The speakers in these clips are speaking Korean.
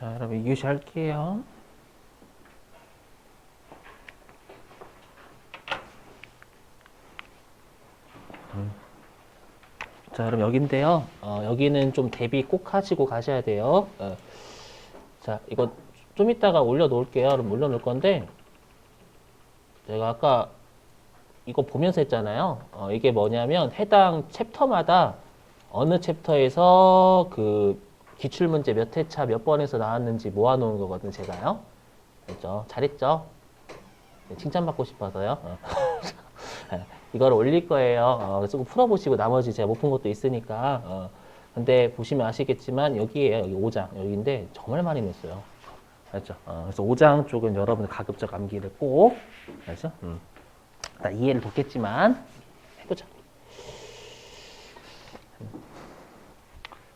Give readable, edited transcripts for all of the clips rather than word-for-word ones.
자, 여러분 2교시 할게요. 자, 그럼 여긴데요. 여기는 좀 대비 꼭 하시고 가셔야 돼요. 자, 이거 좀 이따가 올려놓을게요. 그럼 올려놓을 건데, 제가 아까 이거 보면서 했잖아요. 이게 뭐냐면 해당 챕터마다 어느 챕터에서 그 기출문제 몇 회차 몇 번에서 나왔는지 모아놓은 거거든요. 제가요. 그렇죠? 잘했죠? 네, 칭찬받고 싶어서요. 이걸 올릴 거예요. 조금 풀어보시고 나머지 제가 못 푼 것도 있으니까. 근데 보시면 아시겠지만 여기에요. 여기 5장. 여기인데 정말 많이 냈어요. 알죠? 그래서 5장 쪽은 여러분 가급적 암기를 꼭. 알죠? 나 이해를 돕겠지만 해보자.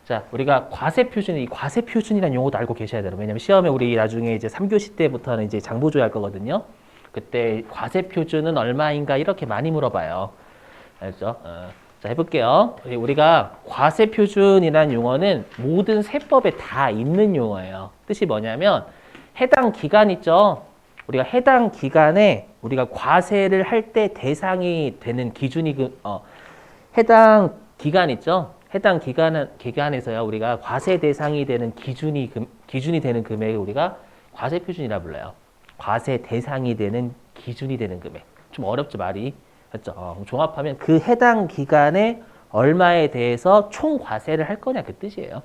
자, 우리가 과세표준, 이 과세표준이라는 용어도 알고 계셔야 돼요. 왜냐면 시험에 우리 나중에 이제 3교시 때부터는 이제 장부조회 할 거거든요. 그때 과세표준은 얼마인가 이렇게 많이 물어봐요. 알죠? 자, 해볼게요. 우리가 과세표준이라는 용어는 모든 세법에 다 있는 용어예요. 뜻이 뭐냐면 해당 기간 있죠? 우리가 해당 기간에 우리가 과세를 할 때 대상이 되는 기준이 해당 기간 있죠? 해당 기간에서요, 우리가 과세 대상이 되는 기준이 되는 금액을 우리가 과세표준이라 불러요. 과세 대상이 되는 기준이 되는 금액. 좀 어렵죠, 말이. 맞죠? 종합하면 그 해당 기간에 얼마에 대해서 총 과세를 할 거냐 그 뜻이에요.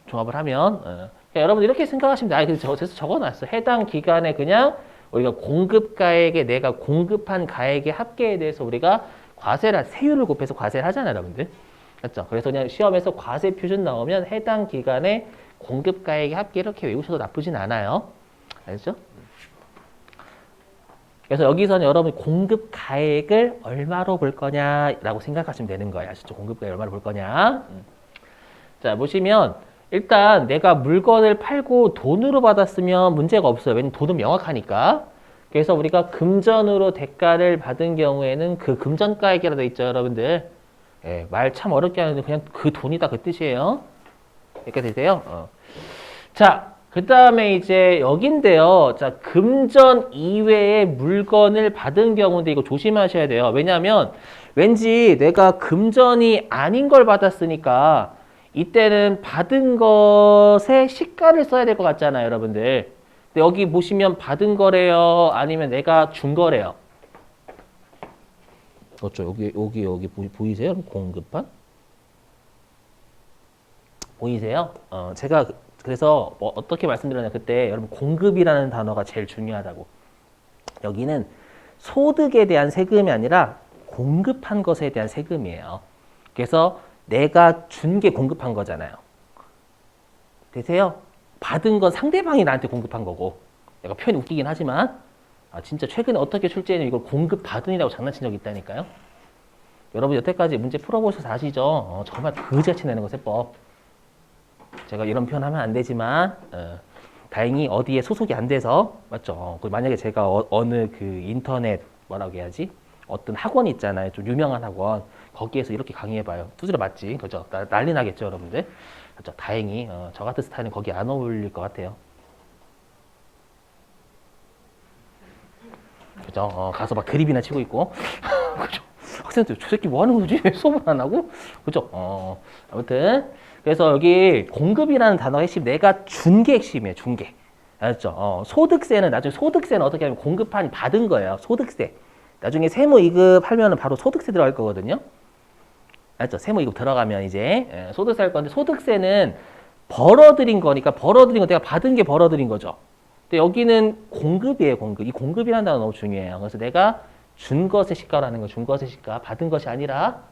종합을 하면. 그러니까 여러분 이렇게 생각하시면 돼. 그래서 적어놨어. 해당 기간에 그냥 우리가 공급가액에 내가 공급한 가액의 합계에 대해서 우리가 과세를 세율을 곱해서 과세를 하잖아요, 여러분들. 맞죠? 그래서 그냥 시험에서 과세 표준 나오면 해당 기간에 공급가액의 합계 이렇게 외우셔도 나쁘진 않아요. 알죠? 그래서 여기서는 여러분 공급가액을 얼마로 볼 거냐라고 생각하시면 되는 거예요. 아시죠? 공급가액 얼마로 볼 거냐. 자, 보시면 일단 내가 물건을 팔고 돈으로 받았으면 문제가 없어요. 왜냐면 돈은 명확하니까. 그래서 우리가 금전으로 대가를 받은 경우에는 그 금전가액이라고 돼 있죠, 여러분들. 예, 말 참 어렵게 하는데 그냥 그 돈이다 그 뜻이에요. 이렇게 되세요. 자, 그 다음에 이제 여긴데요. 자, 금전 이외의 물건을 받은 경우인데 이거 조심하셔야 돼요. 왜냐하면 왠지 내가 금전이 아닌 걸 받았으니까 이때는 받은 것에 시가를 써야 될 것 같잖아요, 여러분들. 근데 여기 보시면 받은 거래요? 아니면 내가 준 거래요? 그렇죠. 여기 보이세요? 공급한? 보이세요? 제가 그래서 뭐 어떻게 말씀드렸냐 그때 여러분 공급이라는 단어가 제일 중요하다고. 여기는 소득에 대한 세금이 아니라 공급한 것에 대한 세금이에요. 그래서 내가 준 게 공급한 거잖아요. 되세요? 받은 건 상대방이 나한테 공급한 거고. 내가 표현이 웃기긴 하지만 진짜 최근에 어떻게 출제했냐면 이걸 공급받은이라고 장난친 적이 있다니까요. 여러분 여태까지 문제 풀어보셔서 아시죠? 정말 그지같이 내는 거 세법. 제가 이런 표현하면 안 되지만 다행히 어디에 소속이 안 돼서 맞죠? 만약에 제가 어느 그 인터넷 뭐라고 해야지? 어떤 학원 있잖아요. 좀 유명한 학원. 거기에서 이렇게 강의해봐요. 두드려 맞지? 그죠? 난리 나겠죠, 여러분들? 그죠? 다행히 저 같은 스타일은 거기 안 어울릴 것 같아요. 그죠? 가서 막 드립이나 치고 있고. 그죠? 학생들 저 새끼 뭐 하는 거지? 왜 수업을 안 하고? 그죠? 아무튼 그래서 여기 공급이라는 단어가 핵심, 내가 준 게 핵심이에요. 준 게. 알았죠? 소득세는 나중에 소득세는 어떻게 하면 공급한 받은 거예요. 소득세. 나중에 세무 이급하면은 바로 소득세 들어갈 거거든요. 알았죠? 세무 이급 들어가면 이제 소득세 할 건데 소득세는 벌어들인 거니까 벌어들인 거 내가 받은 게 벌어들인 거죠. 근데 여기는 공급이에요. 공급. 이 공급이라는 단어 너무 중요해요. 그래서 내가 준 것의 시가라는 거, 준 것의 시가, 받은 것이 아니라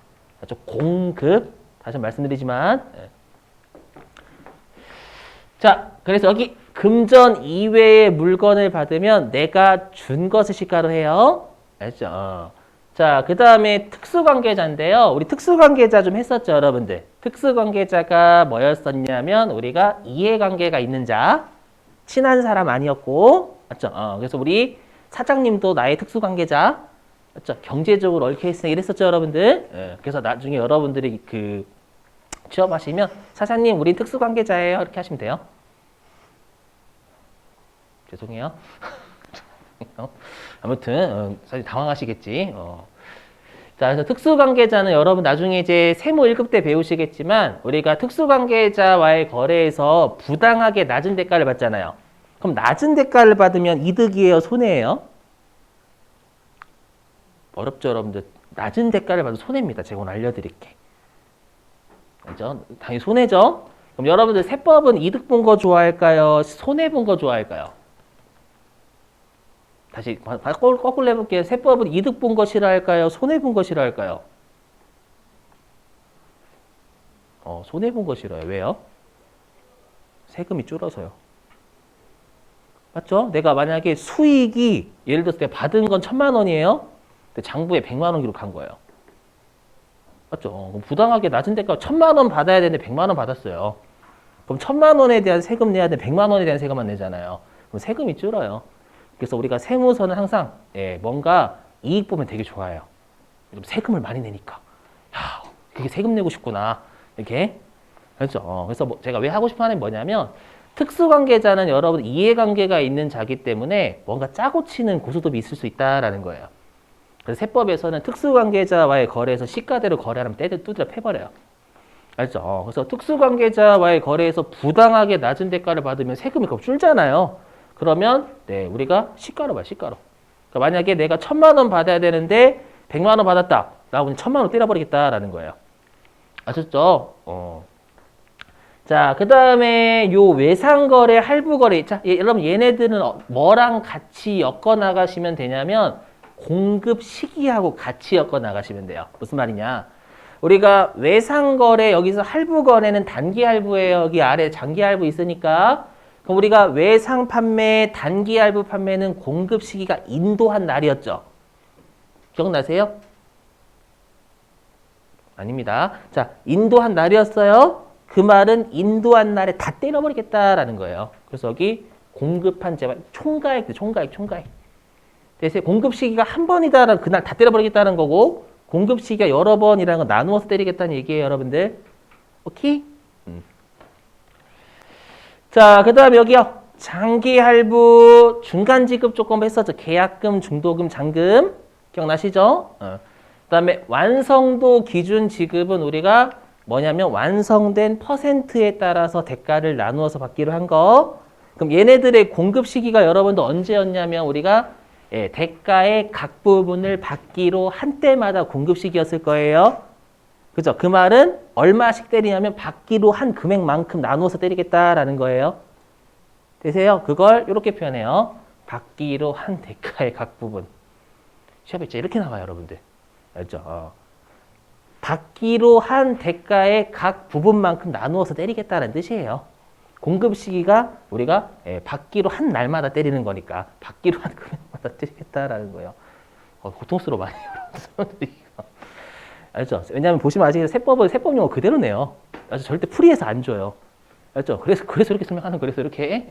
공급. 다시 말씀드리지만 자, 그래서 여기 금전 이외의 물건을 받으면 내가 준 것의 시가로 해요. 알죠? 자, 그 다음에 특수관계자인데요. 우리 특수관계자 좀 했었죠, 여러분들. 특수관계자가 뭐였었냐면 우리가 이해관계가 있는 자, 친한 사람 아니었고, 맞죠? 그래서 우리 사장님도 나의 특수관계자, 맞죠? 경제적으로 얽혀 있으니까 이랬었죠, 여러분들. 그래서 나중에 여러분들이 그 취업하시면 사장님, 우린 특수관계자예요. 이렇게 하시면 돼요. 죄송해요. 아무튼 사실 당황하시겠지. 자, 그래서 특수관계자는 여러분 나중에 이제 세무 1급 때 배우시겠지만 우리가 특수관계자와의 거래에서 부당하게 낮은 대가를 받잖아요. 그럼 낮은 대가를 받으면 이득이에요, 손해예요? 어렵죠, 여러분들. 낮은 대가를 받으면 손해입니다. 제가 오늘 알려드릴게. 그죠? 당연히 손해죠? 그럼 여러분들 세법은 이득 본 거 좋아할까요? 손해 본 거 좋아할까요? 다시 거꾸로 해볼게요. 세법은 이득 본 거 싫어할까요? 손해 본 거 싫어할까요? 손해 본 거 싫어요. 왜요? 세금이 줄어서요. 맞죠? 내가 만약에 수익이 예를 들어서 내가 받은 건 1,000,000원이에요. 근데 장부에 100만 원 기록한 거예요. 맞죠? 그럼 부당하게 낮은 대가 1,000,000원 받아야 되는데 100만 원 받았어요. 그럼 1,000,000 원에 대한 세금 내야 되는데 100만 원에 대한 세금만 내잖아요. 그럼 세금이 줄어요. 그래서 우리가 세무서는 항상 뭔가 이익 보면 되게 좋아요. 세금을 많이 내니까. 야, 그게 세금 내고 싶구나. 이렇게. 그렇죠. 그래서 제가 왜 하고 싶어 하는 게 뭐냐면 특수관계자는 여러분 이해관계가 있는 자기 때문에 뭔가 짜고 치는 고소득이 있을 수 있다라는 거예요. 그래서 세법에서는 특수관계자와의 거래에서 시가대로 거래하면 두드려 패버려요. 알죠? 그래서 특수관계자와의 거래에서 부당하게 낮은 대가를 받으면 세금이 더 줄잖아요. 그러면 우리가 시가로 봐요. 시가로. 그러니까 만약에 내가 1,000,000 원 받아야 되는데 100만 원 받았다. 나 그냥 1,000,000 원 때려버리겠다라는 거예요. 아셨죠? 자, 그 다음에 요 외상거래, 할부거래. 자, 여러분 얘네들은 뭐랑 같이 엮어 나가시면 되냐면 공급 시기하고 같이 엮어 나가시면 돼요. 무슨 말이냐? 우리가 외상거래, 여기서 할부거래는 단기 할부예요. 여기 아래 장기 할부 있으니까. 그럼 우리가 외상 판매, 단기 할부 판매는 공급 시기가 인도한 날이었죠. 기억나세요? 아닙니다. 자, 인도한 날이었어요. 그 말은 인도한 날에 다 때려버리겠다라는 거예요. 그래서 여기 공급한 재발, 총가액. 대신 공급 시기가 한 번이다라는 그날 다 때려버리겠다는 거고 공급 시기가 여러 번이라는 건 나누어서 때리겠다는 얘기예요, 여러분들. 오케이? 자, 그 다음에 여기요. 장기 할부, 중간 지급 조금 했었죠. 계약금, 중도금, 잔금. 기억나시죠? 그 다음에 완성도 기준 지급은 우리가 뭐냐면 완성된 퍼센트에 따라서 대가를 나누어서 받기로 한 거. 그럼 얘네들의 공급 시기가 여러분도 언제였냐면 우리가 대가의 각 부분을 받기로 한 때마다 공급 시기였을 거예요. 그죠? 그 말은 얼마씩 때리냐면 받기로 한 금액만큼 나누어서 때리겠다라는 거예요. 되세요? 그걸 이렇게 표현해요. 받기로 한 대가의 각 부분. 시험에 진짜 이렇게 나와요, 여러분들. 알죠? 받기로 한 대가의 각 부분만큼 나누어서 때리겠다는 뜻이에요. 공급 시기가 우리가 받기로 한 날마다 때리는 거니까 받기로 한 금액마다 때리겠다라는 거예요. 고통스러워 많이 여러분들. 알죠? 왜냐하면 보시면 아직 세법 용어 그대로네요. 아주 절대 풀이해서 안 줘요. 알죠? 그래서 이렇게 설명하는 그래서 이렇게.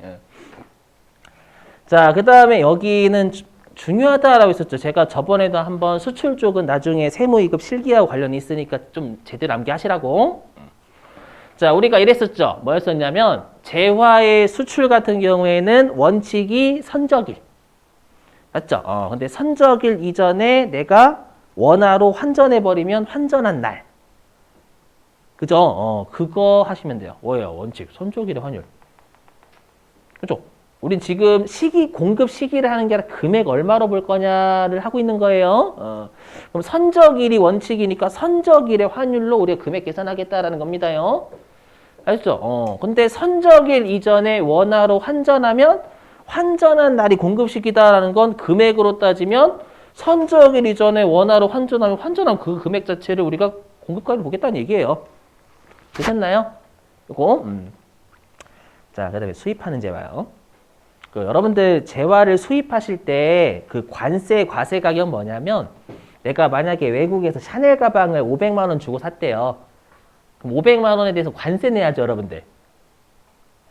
자, 그 다음에 여기는 중요하다라고 했었죠. 제가 저번에도 한번 수출 쪽은 나중에 세무 2급 실기하고 관련이 있으니까 좀 제대로 암기하시라고. 자, 우리가 이랬었죠. 뭐였었냐면 재화의 수출 같은 경우에는 원칙이 선적일. 맞죠? 근데 선적일 이전에 내가 원화로 환전해버리면 환전한 날. 그죠? 그거 하시면 돼요. 뭐예요? 원칙. 선적일의 환율. 그죠? 우린 지금 공급 시기를 하는 게 아니라 금액 얼마로 볼 거냐를 하고 있는 거예요. 그럼 선적일이 원칙이니까 선적일의 환율로 우리가 금액 계산하겠다라는 겁니다요. 알죠? 근데 선적일 이전에 원화로 환전하면 환전한 날이 공급 시기다라는 건 금액으로 따지면 선적일 이전에 원화로 환전한 그 금액 자체를 우리가 공급가를 보겠다는 얘기예요. 되셨나요? 이거. 자, 그 다음에 수입하는 재화요. 여러분들 재화를 수입하실 때 그 관세, 과세 가격은 뭐냐면 내가 만약에 외국에서 샤넬 가방을 500만 원 주고 샀대요. 그럼 500만 원에 대해서 관세 내야죠, 여러분들.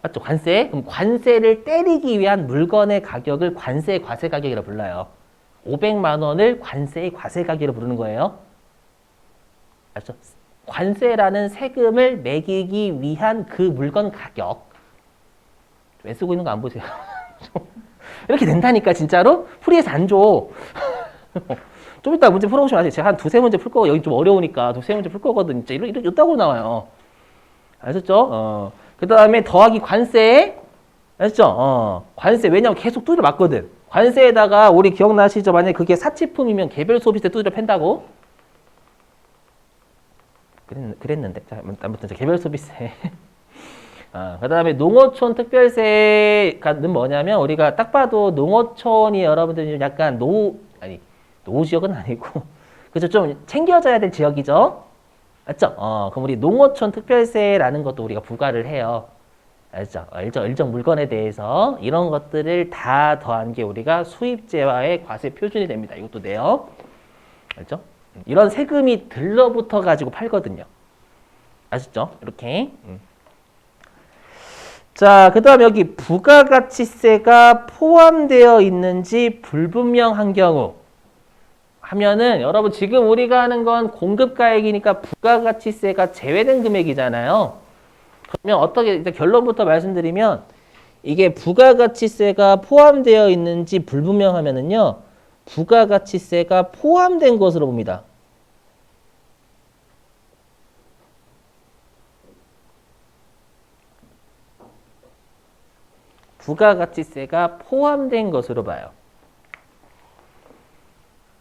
맞죠? 관세? 그럼 관세를 때리기 위한 물건의 가격을 관세, 과세 가격이라고 불러요. 500만 원을 관세의 과세 가격으로 부르는 거예요. 알죠? 관세라는 세금을 매기기 위한 그 물건 가격. 왜 쓰고 있는 거 안 보세요? 이렇게 된다니까 진짜로? 풀이해서 안 줘. 좀 이따 문제 풀어보시면 아세요. 제가 한 두세 문제 풀 거고 여기 좀 어려우니까 두세 문제 풀 거거든. 진짜 이따고 나와요. 아셨죠? 그 다음에 더하기 관세. 아셨죠? 관세. 왜냐면 계속 두드려 맞거든. 관세에다가 우리 기억나시죠? 만약에 그게 사치품이면 개별 소비세 두드려 팬다고? 그랬는데. 자, 아무튼 개별 소비세. 그 다음에 농어촌 특별세는 뭐냐면 우리가 딱 봐도 농어촌이 여러분들이 약간 노후 지역은 아니고 그죠? 좀 챙겨져야 될 지역이죠? 맞죠? 그럼 우리 농어촌 특별세라는 것도 우리가 부과를 해요. 알죠? 일정 물건에 대해서 이런 것들을 다 더한 게 우리가 수입제와의 과세 표준이 됩니다. 이것도 내요. 알죠? 이런 세금이 들러붙어 가지고 팔거든요. 아시죠? 이렇게. 자, 그 다음 여기 부가가치세가 포함되어 있는지 불분명한 경우 하면은 여러분 지금 우리가 하는 건 공급가액이니까 부가가치세가 제외된 금액이잖아요. 그러면 어떻게 일단 결론부터 말씀드리면 이게 부가가치세가 포함되어 있는지 불분명하면은요. 부가가치세가 포함된 것으로 봅니다. 부가가치세가 포함된 것으로 봐요.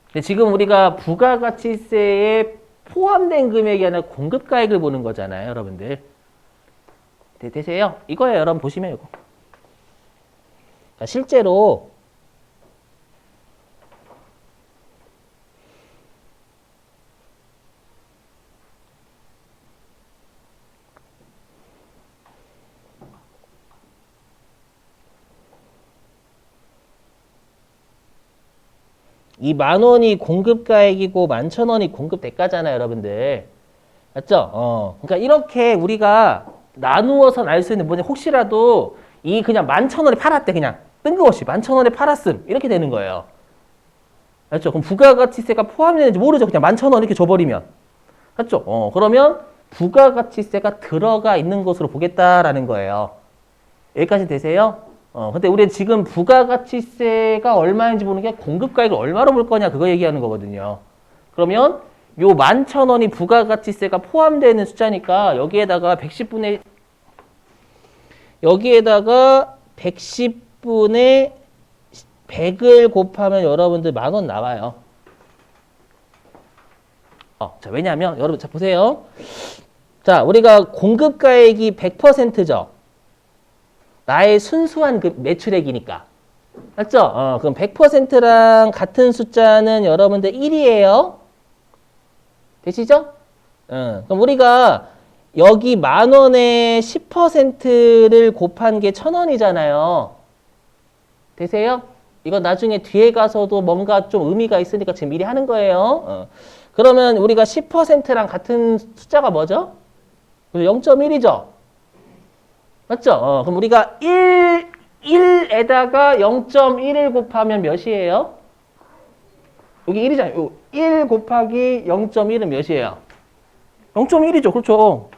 근데 지금 우리가 부가가치세에 포함된 금액이 아니라 공급가액을 보는 거잖아요, 여러분들. 되세요? 이거예요, 여러분 보시면 이거. 그러니까 실제로 이 10,000원이 공급가액이고 11,000원이 공급대가잖아요, 여러분들. 맞죠? 그러니까 이렇게 우리가 나누어서 알 수 있는 뭐냐, 혹시라도 이 그냥 11,000원에 팔았대, 그냥 뜬금없이 11,000원에 팔았음 이렇게 되는 거예요. 맞죠? 그럼 부가가치세가 포함되는지 모르죠. 그냥 11,000원 이렇게 줘버리면. 맞죠? 그러면 부가가치세가 들어가 있는 것으로 보겠다라는 거예요. 여기까지 되세요? 근데 우리는 지금 부가가치세가 얼마인지 보는 게 공급가액을 얼마로 볼 거냐 그거 얘기하는 거거든요. 그러면 요 11,000원이 부가가치세가 포함되는 숫자니까 여기에다가 110분의 100을 곱하면 여러분들 10,000원 나와요. 자, 왜냐면 여러분 자 보세요. 자, 우리가 공급가액이 100%죠. 나의 순수한 그 매출액이니까. 맞죠? 그럼 100%랑 같은 숫자는 여러분들 1이에요. 되시죠? 그럼 우리가 여기 10,000원에 10%를 곱한 게 1,000원이잖아요. 되세요? 이건 나중에 뒤에 가서도 뭔가 좀 의미가 있으니까 지금 미리 하는 거예요. 그러면 우리가 10%랑 같은 숫자가 뭐죠? 0.1이죠? 맞죠? 그럼 우리가 1에다가 0.1을 곱하면 몇이에요? 여기 1이잖아요. 1 곱하기 0.1은 몇이에요? 0.1이죠. 그렇죠.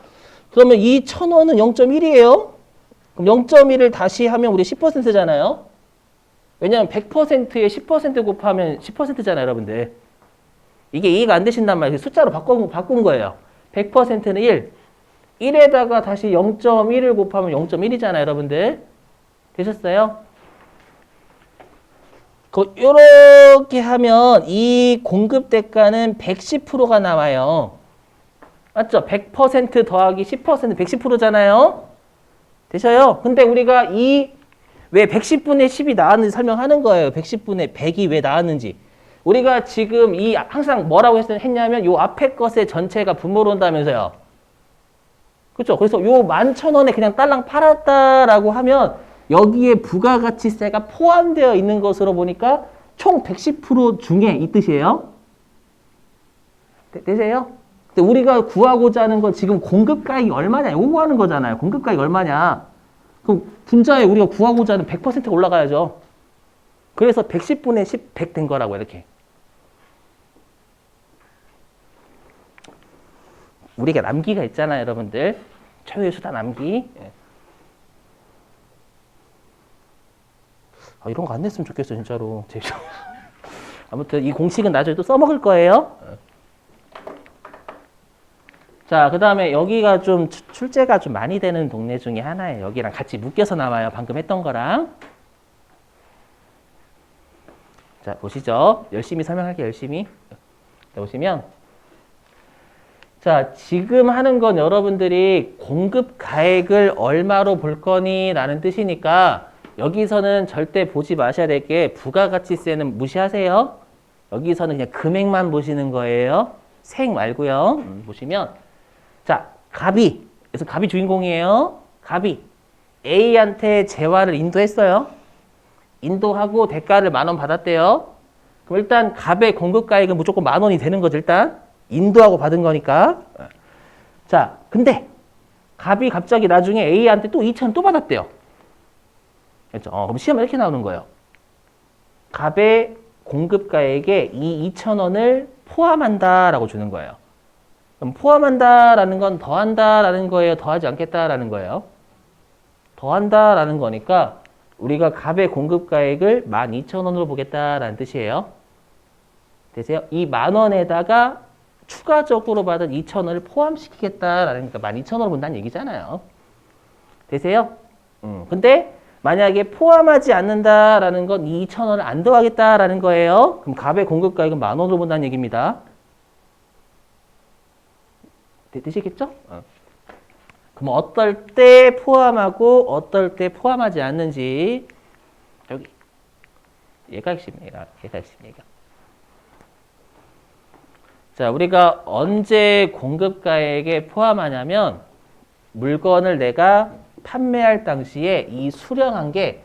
그러면 이 1,000원은 0.1이에요. 그럼 0.1을 다시 하면 우리 10%잖아요. 왜냐하면 100%에 10% 곱하면 10%잖아요, 여러분들. 이게 이해가 안 되신단 말이에요. 숫자로 바꾼 거예요. 100%는 1. 1에다가 다시 0.1을 곱하면 0.1이잖아요, 여러분들. 되셨어요? 이렇게 하면 이 공급 대가는 110%가 나와요. 맞죠? 100% 더하기 10% 110%잖아요. 되셔요? 근데 우리가 왜 110분의 10이 나왔는지 설명하는 거예요. 110분의 100이 왜 나왔는지. 우리가 지금 항상 뭐라고 했냐면 요 앞에 것의 전체가 분모로 온다면서요. 그렇죠? 그래서 요 11,000원에 그냥 딸랑 팔았다라고 하면 여기에 부가가치세가 포함되어 있는 것으로 보니까 총 110% 중에 이 뜻이에요. 되세요? 근데 우리가 구하고자 하는 건 지금 공급가액이 얼마냐 이거 하는 거잖아요. 공급가액이 얼마냐. 그럼 분자에 우리가 구하고자 하는 100%가 올라가야죠. 그래서 110분의 10, 100 된 거라고 이렇게. 우리가 남기가 있잖아요, 여러분들. 최후의 수단 남기. 이런 거 안 냈으면 좋겠어 진짜로. 아무튼 이 공식은 나중에 또 써먹을 거예요. 자, 그 다음에 여기가 좀 출제가 좀 많이 되는 동네 중에 하나예요. 여기랑 같이 묶여서 나와요. 방금 했던 거랑. 자, 보시죠. 열심히 설명할게요. 열심히. 자, 보시면 자, 지금 하는 건 여러분들이 공급 가액을 얼마로 볼 거니? 라는 뜻이니까 여기서는 절대 보지 마셔야 될 게 부가가치세는 무시하세요. 여기서는 그냥 금액만 보시는 거예요. 생 말고요. 보시면 자, 갑이, 그래서 갑이 주인공이에요. 갑이 A한테 재화를 인도했어요. 인도하고 대가를 10,000원 받았대요. 그럼 일단 갑의 공급가액은 무조건 10,000원이 되는 거죠. 일단 인도하고 받은 거니까. 자, 근데 갑이 갑자기 나중에 A한테 또 2,000원 또 받았대요. 그렇죠? 그럼 시험에 이렇게 나오는 거예요. 갑의 공급가액에 이 2,000원을 포함한다라고 주는 거예요. 그럼 포함한다라는 건 더한다라는 거예요? 더하지 않겠다라는 거예요? 더한다라는 거니까 우리가 갑의 공급가액을 12,000원으로 보겠다라는 뜻이에요. 되세요? 이 10,000원에다가 추가적으로 받은 2,000원을 포함시키겠다라는 거니까 12,000원으로 본다는 얘기잖아요. 되세요? 근데 만약에 포함하지 않는다라는 건 이 2,000원을 안 더하겠다라는 거예요. 그럼 갑의 공급가액은 10,000원으로 본다는 얘기입니다. 되시겠죠? 그럼 어떨 때 포함하고 어떨 때 포함하지 않는지 여기 얘가 핵심이에요. 얘가 핵심이에요. 자, 우리가 언제 공급가액에 포함하냐면 물건을 내가 판매할 당시에 이 수령한 게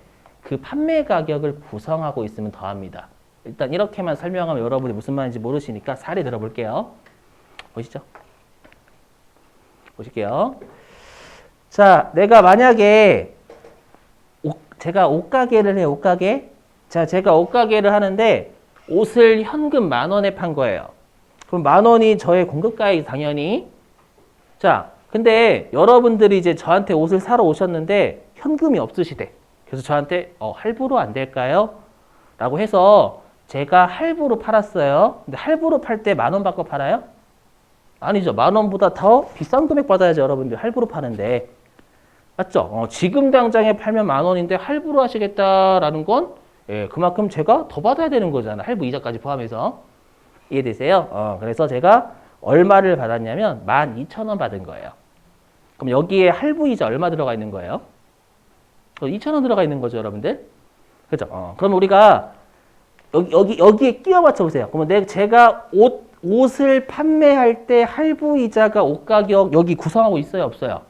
그 판매 가격을 구성하고 있으면 더합니다. 일단 이렇게만 설명하면 여러분이 무슨 말인지 모르시니까 사례 들어볼게요. 보시죠. 보실게요. 자, 내가 만약에 제가 옷가게를 해요. 옷가게. 자, 제가 옷가게를 하는데 옷을 현금 10,000원에 판 거예요. 그럼 10,000원이 저의 공급가액이 당연히. 자, 근데 여러분들이 이제 저한테 옷을 사러 오셨는데 현금이 없으시대. 그래서 저한테 할부로 안 될까요? 라고 해서 제가 할부로 팔았어요. 근데 할부로 팔 때 10,000원 받고 팔아요? 아니죠. 10,000원보다 더 비싼 금액 받아야죠. 여러분들 할부로 파는데. 맞죠? 지금 당장에 팔면 10,000원인데 할부로 하시겠다라는 건 그만큼 제가 더 받아야 되는 거잖아. 할부 이자까지 포함해서. 이해되세요? 그래서 제가 얼마를 받았냐면 12,000원 받은 거예요. 그럼 여기에 할부 이자 얼마 들어가 있는 거예요? 2,000원 들어가 있는 거죠, 여러분들. 그죠? 그럼 우리가 여기에 끼워 맞춰 보세요. 그러면 제가 옷을 판매할 때 할부 이자가 옷 가격 여기 구성하고 있어요, 없어요?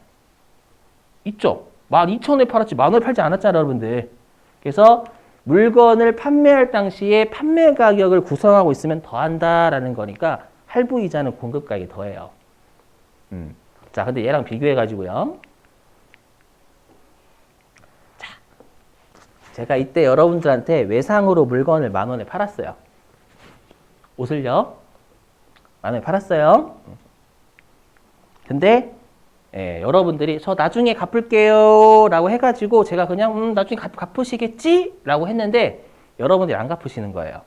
있죠. 12,000원에 팔았지 10,000원에 팔지 않았잖아요, 여러분들. 그래서 물건을 판매할 당시에 판매 가격을 구성하고 있으면 더한다라는 거니까 할부 이자는 공급가액이 더해요. 자, 근데 얘랑 비교해 가지고요. 자, 제가 이때 여러분들한테 외상으로 물건을 10,000원에 팔았어요. 옷을요. 10,000원에 팔았어요. 근데 여러분들이 저 나중에 갚을게요 라고 해가지고 제가 그냥 나중에 갚으시겠지? 라고 했는데 여러분들이 안 갚으시는 거예요.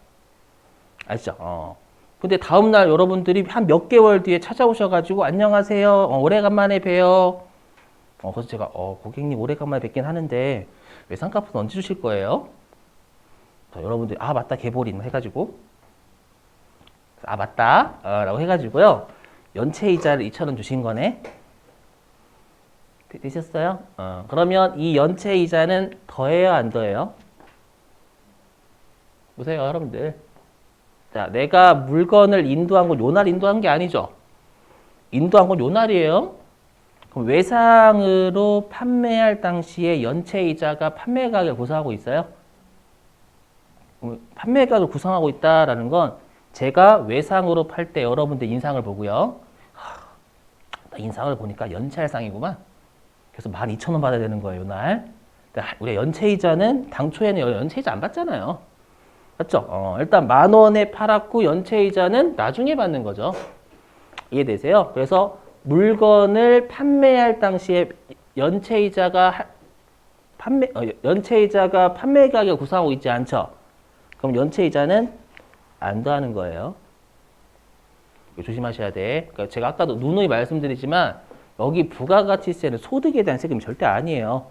아시죠? 근데 다음날 여러분들이 한 몇 개월 뒤에 찾아오셔가지고 안녕하세요. 오래간만에 봬요. 그래서 제가 고객님 오래간만에 뵙긴 하는데 외상값은 언제 주실 거예요? 자, 여러분들이 맞다 개보린 해가지고 맞다 라고 해가지고요. 연체이자를 2,000원 주신 거네. 되셨어요? 그러면 이 연체이자는 더해요, 안 더해요? 보세요, 여러분들. 자, 내가 물건을 인도한 건 요날 인도한 게 아니죠. 인도한 건 요날이에요. 그럼 외상으로 판매할 당시에 연체이자가 판매 가격을 구성하고 있어요? 판매 가격을 구성하고 있다라는 건 제가 외상으로 팔 때 여러분들 인상을 보고요. 인상을 보니까 연체할상이구만. 그래서 12,000원 받아야 되는 거예요, 이날. 우리가 연체이자는 당초에는 연체이자 안 받잖아요. 맞죠? 일단 10,000원에 팔았고 연체이자는 나중에 받는 거죠. 이해되세요? 그래서 물건을 판매할 당시에 연체이자가 연체이자가 판매 가격을 구성하고 있지 않죠? 그럼 연체이자는 안 더하는 거예요. 조심하셔야 돼. 그러니까 제가 아까도 누누이 말씀드리지만 여기 부가가치세는 소득에 대한 세금이 절대 아니에요.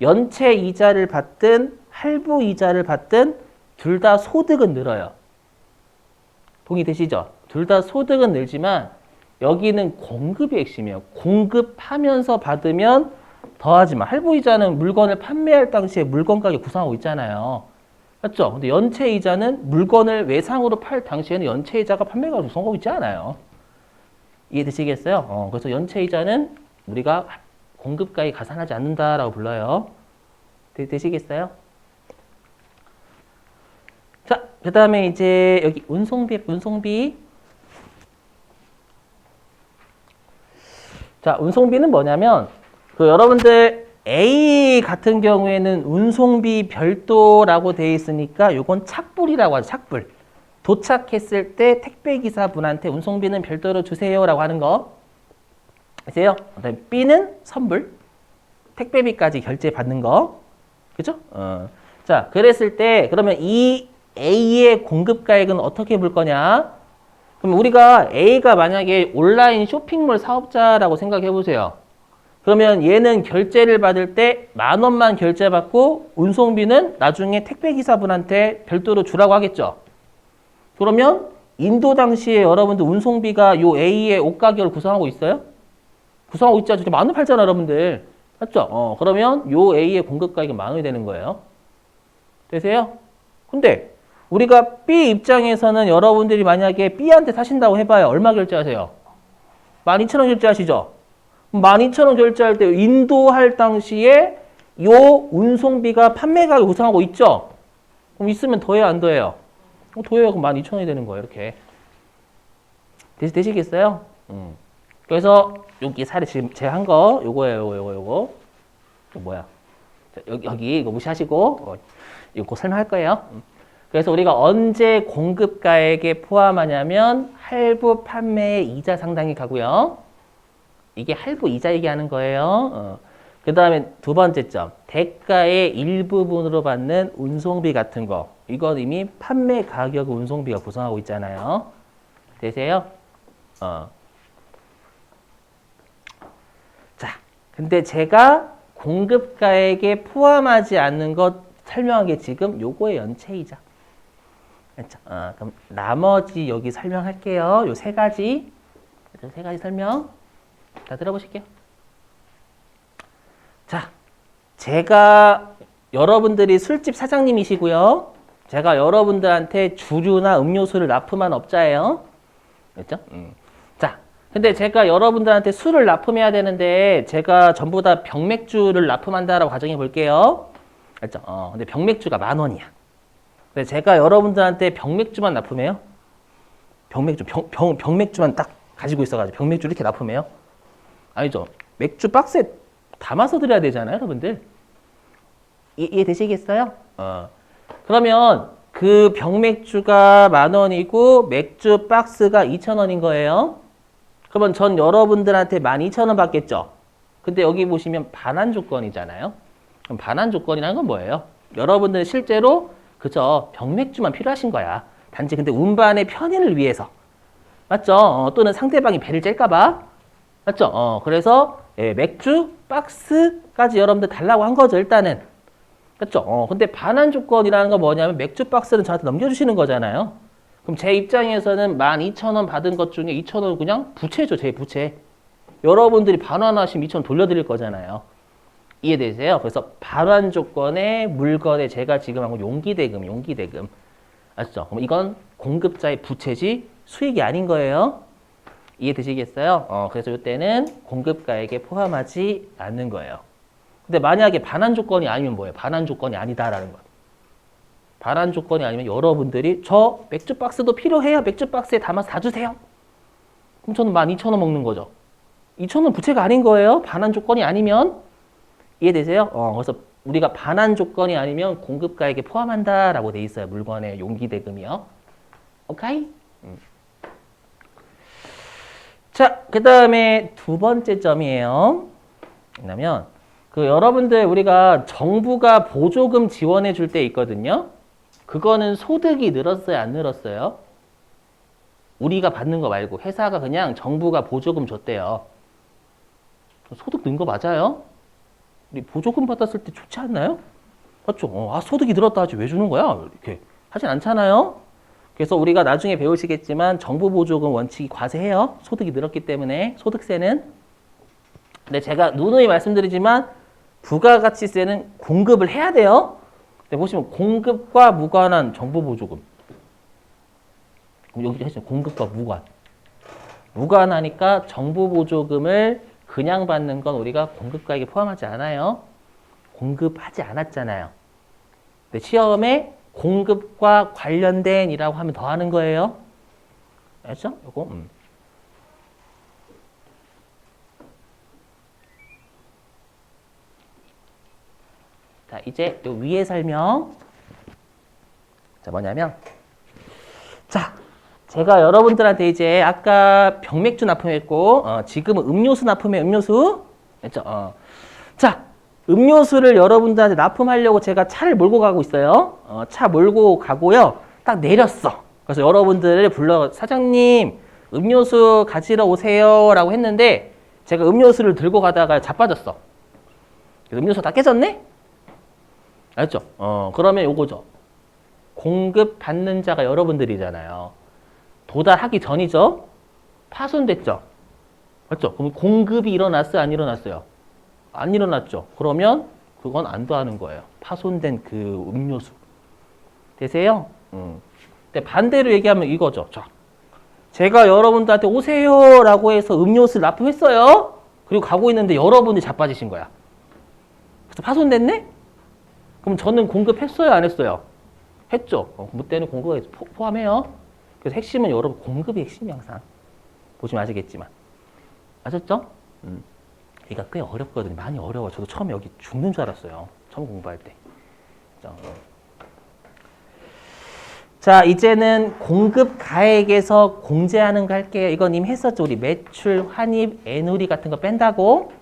연체이자를 받든 할부이자를 받든 둘 다 소득은 늘어요. 동의되시죠? 둘 다 소득은 늘지만 여기는 공급이 핵심이에요. 공급하면서 받으면 더하지만 할부이자는 물건을 판매할 당시에 물건 가격 구성하고 있잖아요. 맞죠? 근데 연체이자는 물건을 외상으로 팔 당시에는 연체이자가 판매 가격 구성하고 있지 않아요. 이해되시겠어요? 그래서 연체이자는 우리가 공급가에 가산하지 않는다라고 불러요. 되시겠어요? 자, 그 다음에 이제 여기 운송비. 자, 운송비는 뭐냐면, 여러분들 A 같은 경우에는 운송비 별도라고 되어 있으니까 요건 착불이라고 하죠, 착불. 도착했을 때 택배기사분한테 운송비는 별도로 주세요라고 하는 거. 아세요? 그다음에 B는 선불. 택배비까지 결제받는 거. 그죠? 자, 그랬을 때, 그러면 이 A의 공급가액은 어떻게 볼 거냐? 그럼 우리가 A가 만약에 온라인 쇼핑몰 사업자라고 생각해 보세요. 그러면 얘는 결제를 받을 때 10,000원만 결제받고 운송비는 나중에 택배기사분한테 별도로 주라고 하겠죠. 그러면 인도 당시에 여러분들 운송비가 요 A의 옷 가격을 구성하고 있어요? 구성하고 있지 않죠? 10,000원 팔잖아, 여러분들. 맞죠? 그러면 요 A의 공급가액이 10,000원이 되는 거예요. 되세요? 근데 우리가 B 입장에서는 여러분들이 만약에 B한테 사신다고 해봐요. 얼마 결제하세요? 12,000원 결제하시죠? 12,000원 결제할 때 인도할 당시에 요 운송비가 판매 가격 구성하고 있죠? 그럼 있으면 더해요, 안 더해요? 더해요. 그럼 12,000원이 되는 거예요, 이렇게. 되시겠어요? 그래서 여기 사례 지금 제가 한 거 요거예요, 요거. 이거 뭐야? 자, 여기 이거 무시하시고 이거 설명할 거예요. 그래서 우리가 언제 공급가액에 포함하냐면 할부 판매의 이자 상당히 가고요. 이게 할부 이자 얘기하는 거예요. 그 다음에 두 번째 점, 대가의 일부분으로 받는 운송비 같은 거. 이건 이미 판매 가격 운송비가 구성하고 있잖아요. 되세요? 자, 근데 제가 공급가액에 포함하지 않는 것 설명하게 지금 요거의 연체이자. 그렇죠? 그럼 나머지 여기 설명할게요. 요 세 가지. 세 가지 설명. 다 들어보실게요. 자, 제가 여러분들이 술집 사장님이시고요. 제가 여러분들한테 주류나 음료수를 납품한 업자예요. 그렇죠? 자, 근데 제가 여러분들한테 술을 납품해야 되는데 제가 전부 다 병맥주를 납품한다라고 가정해 볼게요. 그렇죠? 근데 병맥주가 10,000원이야. 근데 제가 여러분들한테 병맥주만 납품해요. 병맥주만 딱 가지고 있어가지고 병맥주 이렇게 납품해요. 아니죠. 맥주 박스에 담아서 드려야 되잖아요, 여러분들. 이해되시겠어요? 그러면 그 병맥주가 10,000원이고 맥주 박스가 2,000원인 거예요. 그러면 전 여러분들한테 12,000원 받겠죠? 근데 여기 보시면 반환 조건이잖아요. 그럼 반환 조건이라는 건 뭐예요? 여러분들 실제로 그죠? 병맥주만 필요하신 거야. 단지 근데 운반의 편의를 위해서. 맞죠? 또는 상대방이 배를 찔까봐. 맞죠? 그래서 예, 맥주 박스까지 여러분들 달라고 한 거죠, 일단은. 그렇죠? 근데 반환 조건이라는 건 뭐냐면 맥주 박스는 저한테 넘겨주시는 거잖아요. 그럼 제 입장에서는 12,000원 받은 것 중에 2,000원 그냥 부채죠, 제 부채. 여러분들이 반환하시면 2,000원 돌려드릴 거잖아요. 이해되세요? 그래서 반환 조건의 물건에 제가 지금 한 거 용기대금. 아시죠? 그럼 이건 공급자의 부채지 수익이 아닌 거예요. 이해되시겠어요? 그래서 이때는 공급가액에 포함하지 않는 거예요. 근데 만약에 반환 조건이 아니면 뭐예요? 반환 조건이 아니다라는 거. 반환 조건이 아니면 여러분들이 저 맥주 박스도 필요해요. 맥주 박스에 담아서 다 주세요. 그럼 저는 12,000원 먹는 거죠. 2,000원 부채가 아닌 거예요. 반환 조건이 아니면. 이해되세요? 그래서 우리가 반환 조건이 아니면 공급가액에 포함한다라고 돼 있어요. 물건의 용기대금이요. 오케이? 자, 그 다음에 두 번째 점이에요. 뭐냐면 그 여러분들 우리가 정부가 보조금 지원해 줄 때 있거든요. 그거는 소득이 늘었어요, 안 늘었어요? 우리가 받는 거 말고 회사가 그냥 정부가 보조금 줬대요. 소득 는 거 맞아요? 우리 보조금 받았을 때 좋지 않나요? 맞죠? 아, 소득이 늘었다 하지 왜 주는 거야? 이렇게 하진 않잖아요. 그래서 우리가 나중에 배우시겠지만 정부 보조금 원칙이 과세해요. 소득이 늘었기 때문에 소득세는. 근데 제가 누누이 말씀드리지만 부가가치세는 공급을 해야 돼요. 근데 보시면 공급과 무관한 정부 보조금. 여기 했죠. 공급과 무관. 무관하니까 정부 보조금을 그냥 받는 건 우리가 공급가액에 포함하지 않아요. 공급하지 않았잖아요. 근데 시험에 공급과 관련된 이라고 하면 더 하는 거예요. 알죠? 요거. 자, 이제 요 위에 설명. 자, 뭐냐면 자, 제가 여러분들한테 이제 아까 병맥주 납품했고 지금은 음료수 납품해 음료수. 됐죠? 자, 음료수를 여러분들한테 납품하려고 제가 차를 몰고 가고 있어요. 차 몰고 가고요. 딱 내렸어. 그래서 여러분들을 불러 사장님 음료수 가지러 오세요 라고 했는데 제가 음료수를 들고 가다가 자빠졌어. 음료수 다 깨졌네? 알죠? 그러면 요거죠. 공급 받는 자가 여러분들이잖아요. 도달하기 전이죠? 파손됐죠? 맞죠? 그럼 공급이 일어났어요? 안 일어났어요? 안 일어났죠? 그러면 그건 안 더하는 거예요. 파손된 그 음료수. 되세요? 근데 반대로 얘기하면 이거죠. 자, 제가 여러분들한테 오세요 라고 해서 음료수를 납품했어요. 그리고 가고 있는데 여러분이 자빠지신 거야. 그래서 파손됐네? 그럼 저는 공급했어요? 안 했어요? 했죠. 그때는 공급에 포함해요. 그래서 핵심은 여러분 공급이 핵심이 항상. 보시면 아시겠지만. 아셨죠? 이거 꽤 어렵거든요. 많이 어려워. 저도 처음에 여기 죽는 줄 알았어요. 처음 공부할 때. 자, 이제는 공급 가액에서 공제하는 거 할게요. 이건 이미 했었죠. 우리 매출, 환입, 애누리 같은 거 뺀다고.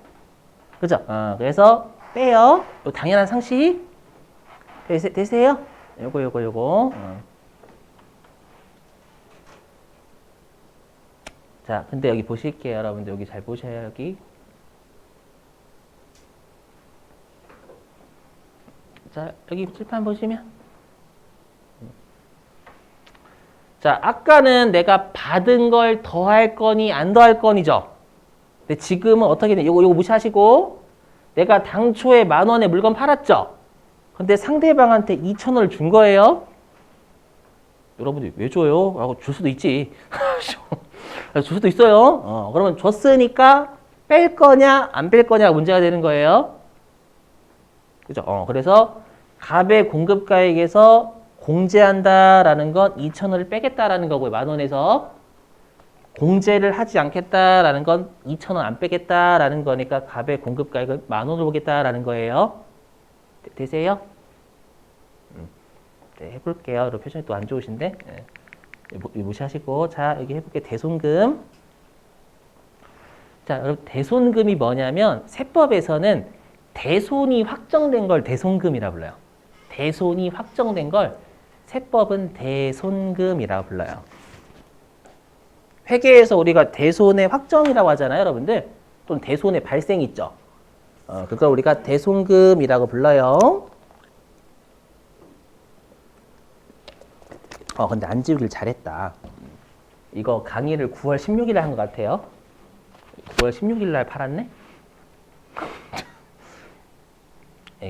그죠? 그래서 빼요. 요 당연한 상식. 되세요? 요거. 자, 근데 여기 보실게요. 여러분들 여기 잘 보셔요. 여기. 자, 여기 칠판 보시면. 자, 아까는 내가 받은 걸 더할 거니 안 더할 거니죠. 근데 지금은 어떻게 돼? 요거 무시하시고 내가 당초에 10,000원에 물건 팔았죠. 근데 상대방한테 2,000원을 준 거예요. 여러분들이 왜 줘요? 라고 줄 수도 있지. 줄 수도 있어요. 그러면 줬으니까 뺄 거냐 안 뺄 거냐가 문제가 되는 거예요. 그죠? 그래서 갑의 공급가액에서 공제한다라는 건 2,000원을 빼겠다라는 거고요. 10,000원에서 공제를 하지 않겠다라는 건 2,000원 안 빼겠다라는 거니까 갑의 공급가액을 10,000원을 보겠다라는 거예요. 되세요? 네, 해볼게요. 여러분 표정이 또 안 좋으신데 네. 무시하시고 자 여기 해볼게요. 대손금. 자 여러분 대손금이 뭐냐면 세법에서는 대손이 확정된 걸 대손금이라 불러요. 대손이 확정된 걸 세법은 대손금이라고 불러요. 회계에서 우리가 대손의 확정이라고 하잖아요. 여러분들 또는 대손의 발생 있죠. 그걸 우리가 대손금이라고 불러요. 근데 안 지우길 잘했다. 이거 강의를 9월 16일에 한 것 같아요. 9월 16일 날 팔았네?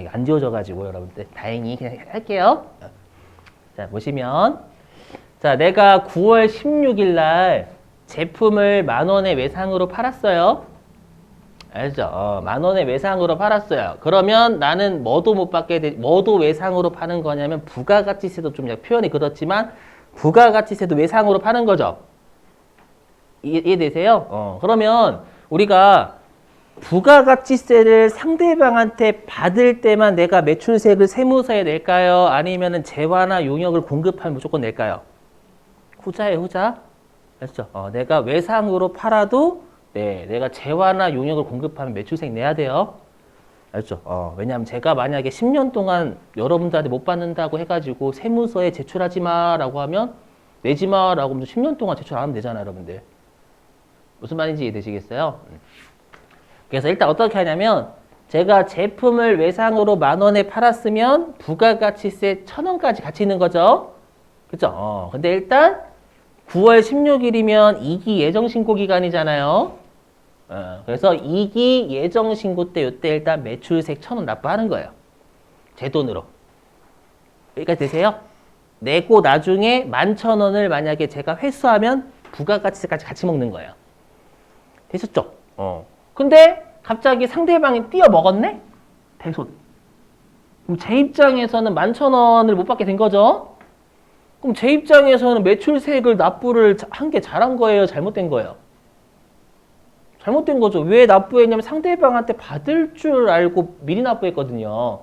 안 지워져가지고 여러분들 다행히 그냥 할게요. 자 보시면 자 내가 9월 16일 날 제품을 10,000원에 외상으로 팔았어요. 알죠? 10,000원에 외상으로 팔았어요. 그러면 나는 뭐도 못 받게 돼. 뭐도 외상으로 파는 거냐면 부가가치세도 좀 표현이 그렇지만 부가가치세도 외상으로 파는 거죠. 이해되세요? 그러면 우리가 부가가치세를 상대방한테 받을 때만 내가 매출세액을 세무서에 낼까요? 아니면은 재화나 용역을 공급하면 무조건 낼까요? 후자예요, 후자. 알죠? 내가 외상으로 팔아도 네, 내가 재화나 용역을 공급하면 매출세액 내야 돼요. 알죠? 왜냐하면 제가 만약에 10년 동안 여러분들한테 못 받는다고 해가지고 세무서에 제출하지 마라고 하면 내지 마라고 하면 10년 동안 제출 안 하면 되잖아요, 여러분들. 무슨 말인지 이해되시겠어요? 그래서 일단 어떻게 하냐면 제가 제품을 외상으로 10,000원에 팔았으면 부가가치세 1,000원까지 같이 있는 거죠. 그죠? 근데 일단 9월 16일이면 2기 예정신고 기간이잖아요. 그래서 2기 예정신고 때 이때 일단 매출세 1,000원 납부하는 거예요. 제 돈으로. 여기까지 되세요? 내고 나중에 11,000원을 만약에 제가 회수하면 부가가치세까지 같이 먹는 거예요. 되셨죠? 근데 갑자기 상대방이 띄어 먹었네? 대손. 그럼 제 입장에서는 11,000원을 못 받게 된 거죠? 그럼 제 입장에서는 매출세액을 납부를 한 게 잘한 거예요? 잘못된 거예요? 잘못된 거죠. 왜 납부했냐면 상대방한테 받을 줄 알고 미리 납부했거든요.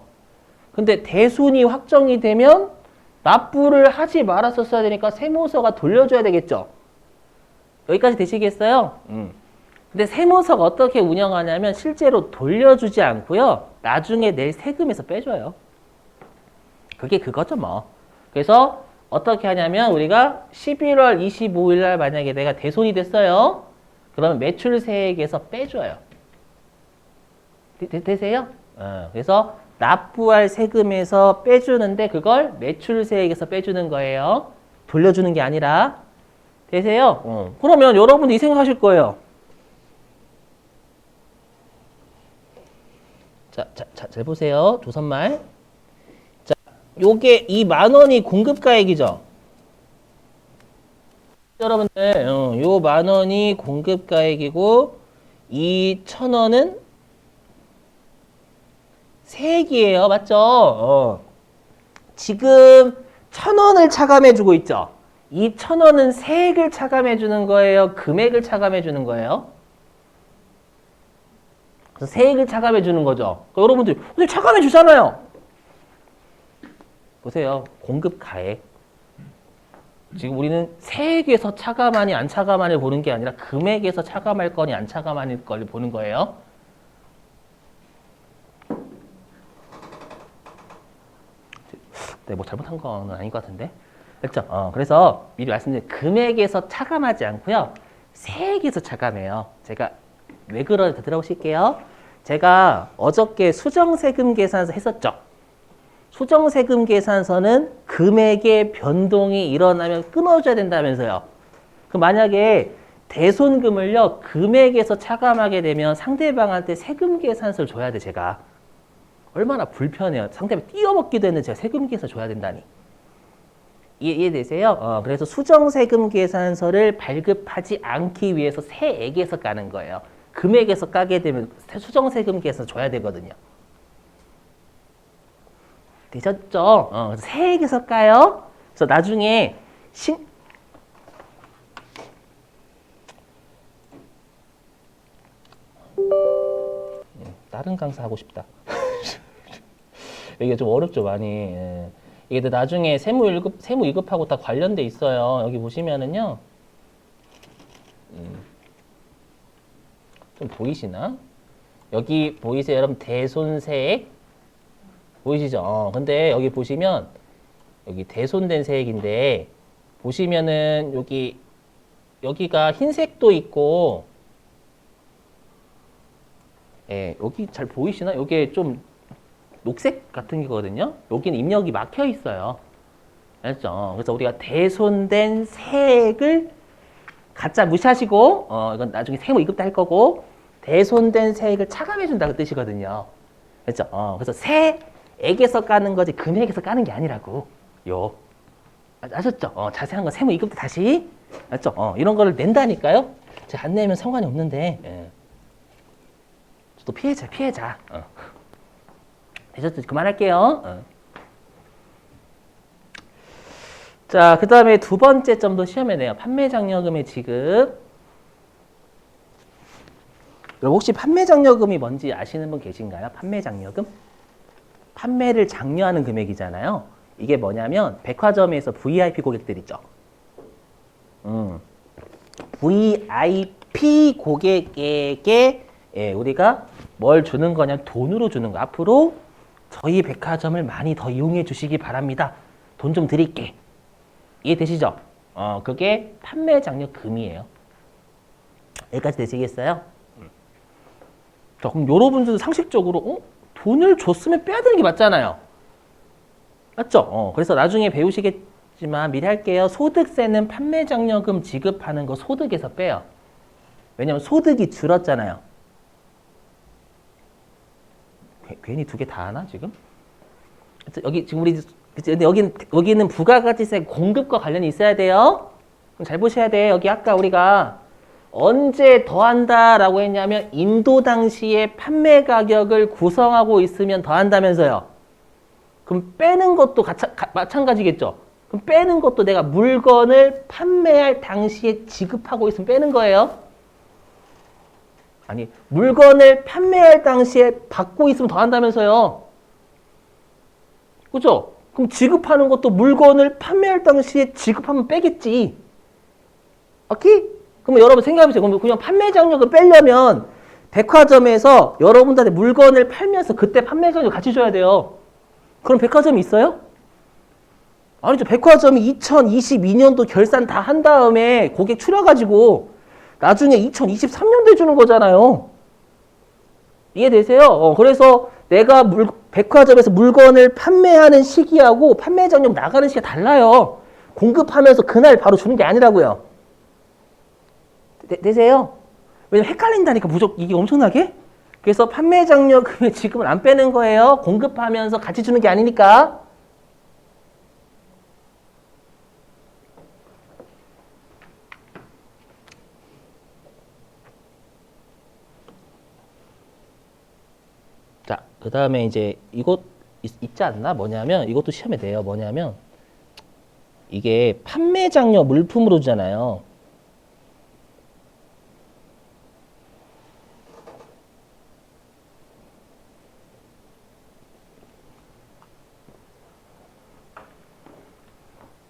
근데 대손이 확정이 되면 납부를 하지 말았었어야 되니까 세무서가 돌려줘야 되겠죠. 여기까지 되시겠어요? 근데 세무서가 어떻게 운영하냐면 실제로 돌려주지 않고요. 나중에 낼 세금에서 빼줘요. 그게 그거죠 뭐. 그래서 어떻게 하냐면 우리가 11월 25일 날 만약에 내가 대손이 됐어요. 그러면 매출세액에서 빼줘요. 되세요? 그래서 납부할 세금에서 빼주는데 그걸 매출세액에서 빼주는 거예요. 돌려주는 게 아니라. 되세요? 그러면 여러분이 생각하실 거예요. 자, 잘 보세요. 조선말. 자, 요게 이 10,000원이 공급가액이죠. 여러분들, 요 10,000원이 공급가액이고, 이 1,000원은 세액이에요. 맞죠? 지금 1,000원을 차감해주고 있죠. 이 1,000원은 세액을 차감해주는 거예요. 금액을 차감해주는 거예요. 그래서 세액을 차감해 주는 거죠. 그러니까 여러분들 선생님 차감해 주잖아요. 보세요. 공급 가액. 지금 우리는 세액에서 차감하니 안 차감하니 보는 게 아니라 금액에서 차감할 거니 안 차감할 걸 보는 거예요. 네, 뭐 잘못한 건 아닌 것 같은데. 됐죠? 그래서 미리 말씀드린 금액에서 차감하지 않고요. 세액에서 차감해요. 제가 왜 그러는지 들어보실게요. 제가 어저께 수정세금 계산서 했었죠. 수정세금 계산서는 금액의 변동이 일어나면 끊어줘야 된다면서요. 그럼 만약에 대손금을요, 금액에서 차감하게 되면 상대방한테 세금 계산서를 줘야 돼, 제가. 얼마나 불편해요. 상대방 띄어먹기도 했는데 제가 세금 계산서 줘야 된다니. 이해되세요? 그래서 수정세금 계산서를 발급하지 않기 위해서 세액에서 까는 거예요. 금액에서 까게 되면 수정세금 계산서 줘야 되거든요. 되셨죠? 세액에서 까요. 그래서 나중에 다른 강사 하고 싶다. 이게 좀 어렵죠, 많이. 이게 나중에 세무 2급하고 다 관련돼 있어요. 여기 보시면은요. 좀 보이시나? 여기 보이세요, 여러분? 대손세액 보이시죠? 근데 여기 보시면 여기 대손된 세액인데 보시면은 여기가 흰색도 있고, 예, 여기 잘 보이시나? 여기 좀 녹색 같은 거거든요. 여기는 입력이 막혀 있어요. 알죠? 그래서 우리가 대손된 세액을 가짜 무시하시고, 이건 나중에 세무 2급도 할 거고, 대손된 세액을 차감해 준다는 뜻이거든요. 그렇죠? 그래서 세액에서 까는 거지 금액에서 까는 게 아니라고. 아셨죠? 자세한 거 세무 2급도 다시. 알죠? 이런 거를 낸다니까요. 제가 안 내면 상관이 없는데. 예. 또 피해자. 되셨죠? 그만할게요. 자, 그 다음에 두 번째 점도 시험에 내요. 판매장려금의 지급. 여러분 혹시 판매장려금이 뭔지 아시는 분 계신가요? 판매장려금? 판매를 장려하는 금액이잖아요. 이게 뭐냐면 백화점에서 VIP 고객들 있죠. VIP 고객에게 예, 우리가 뭘 주는 거냐? 돈으로 주는 거. 앞으로 저희 백화점을 많이 더 이용해 주시기 바랍니다. 돈 좀 드릴게. 이해되시죠? 그게 판매 장려금이에요. 여기까지 되시겠어요? 자, 그럼 여러분들도 상식적으로 돈을 줬으면 빼야 되는 게 맞잖아요. 맞죠? 그래서 나중에 배우시겠지만 미리 할게요. 소득세는 판매 장려금 지급하는 거 소득에서 빼요. 왜냐면 소득이 줄었잖아요. 괜히 두 개 다 하나 지금? 여기 지금 우리 근데 여기는 부가가치세 공급과 관련이 있어야 돼요. 그럼 잘 보셔야 돼. 여기 아까 우리가 언제 더한다라고 했냐면 인도 당시에 판매 가격을 구성하고 있으면 더한다면서요. 그럼 빼는 것도 마찬가지겠죠. 그럼 빼는 것도 내가 물건을 판매할 당시에 지급하고 있으면 빼는 거예요. 아니, 물건을 판매할 당시에 받고 있으면 더한다면서요. 그죠? 그럼 지급하는 것도 물건을 판매할 당시에 지급하면 빼겠지. 오케이? 그러면 여러분 생각해보세요. 그럼 그냥 판매 장려금 빼려면 백화점에서 여러분들한테 물건을 팔면서 그때 판매 장려금 같이 줘야 돼요. 그럼 백화점이 있어요? 아니죠. 백화점이 2022년도 결산 다 한 다음에 고객 추려가지고 나중에 2023년도에 주는 거잖아요. 이해되세요? 그래서 내가 백화점에서 물건을 판매하는 시기하고 판매 장려금 나가는 시기가 달라요. 공급하면서 그날 바로 주는 게 아니라고요. 되세요? 왜냐면 헷갈린다니까 무조건 이게 엄청나게. 그래서 판매 장려금의 지급은 안 빼는 거예요. 공급하면서 같이 주는 게 아니니까. 자, 그 다음에 이제 이것 있지 않나? 뭐냐면 이것도 시험에 돼요. 뭐냐면 이게 판매 장려 물품으로 주잖아요.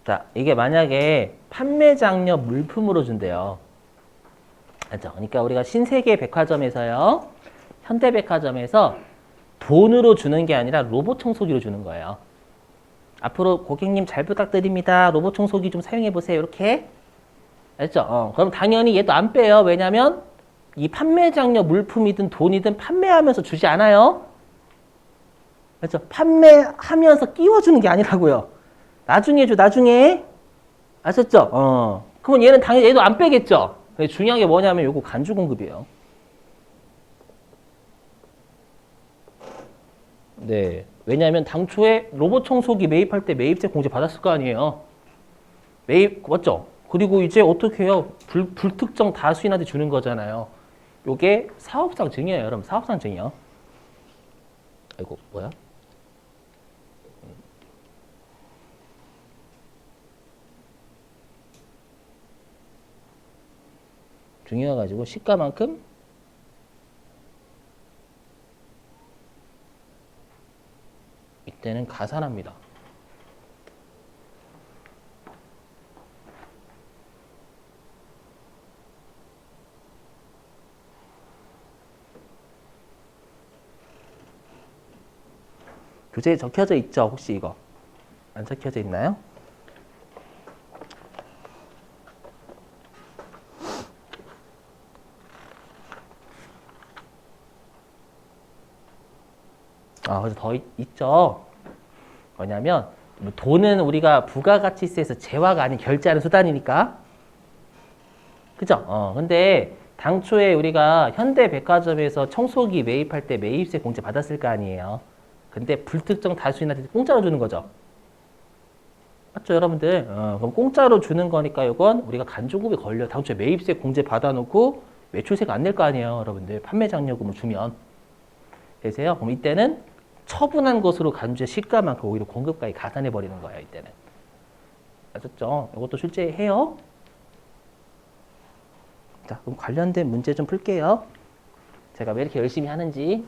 자, 이게 만약에 판매 장려 물품으로 준대요. 알죠? 그러니까 우리가 신세계 백화점에서요, 현대백화점에서 돈으로 주는 게 아니라 로봇 청소기로 주는 거예요. 앞으로 고객님 잘 부탁드립니다. 로봇 청소기 좀 사용해 보세요. 이렇게. 알죠? 그럼 당연히 얘도 안 빼요. 왜냐면 이 판매 장려 물품이든 돈이든 판매하면서 주지 않아요. 그렇죠? 판매하면서 끼워주는 게 아니라고요. 나중에 줘, 나중에. 아셨죠? 그러면 얘는 당연히 얘도 안 빼겠죠? 중요한 게 뭐냐면 요거 간주 공급이에요. 네. 왜냐하면 당초에 로봇 청소기 매입할 때 매입세 공제 받았을 거 아니에요. 매입, 맞죠? 그리고 이제 어떻게 해요? 불특정 다수인한테 주는 거잖아요. 요게 사업상 증이에요, 여러분. 사업상 증이요. 아이고, 뭐야? 중요해가지고 시가만큼 이때는 가산합니다. 교재에 적혀져 있죠? 혹시 이거 안 적혀져 있나요? 그래서 더 있죠. 뭐냐면 돈은 우리가 부가가치세에서 재화가 아닌 결제하는 수단이니까. 그죠? 근데 당초에 우리가 현대백화점에서 청소기 매입할 때 매입세 공제 받았을 거 아니에요. 근데 불특정 다수인한테 공짜로 주는 거죠. 맞죠, 여러분들? 그럼 공짜로 주는 거니까 이건 우리가 간주급에 걸려. 당초에 매입세 공제 받아놓고 매출세가 안 낼 거 아니에요, 여러분들. 판매 장려금을 주면. 되세요? 그럼 이때는 처분한 것으로 간주의 시가만큼 오히려 공급가에 가산해 버리는 거예요, 이때는. 아셨죠? 이것도 실제 해요. 자, 그럼 관련된 문제 좀 풀게요. 제가 왜 이렇게 열심히 하는지.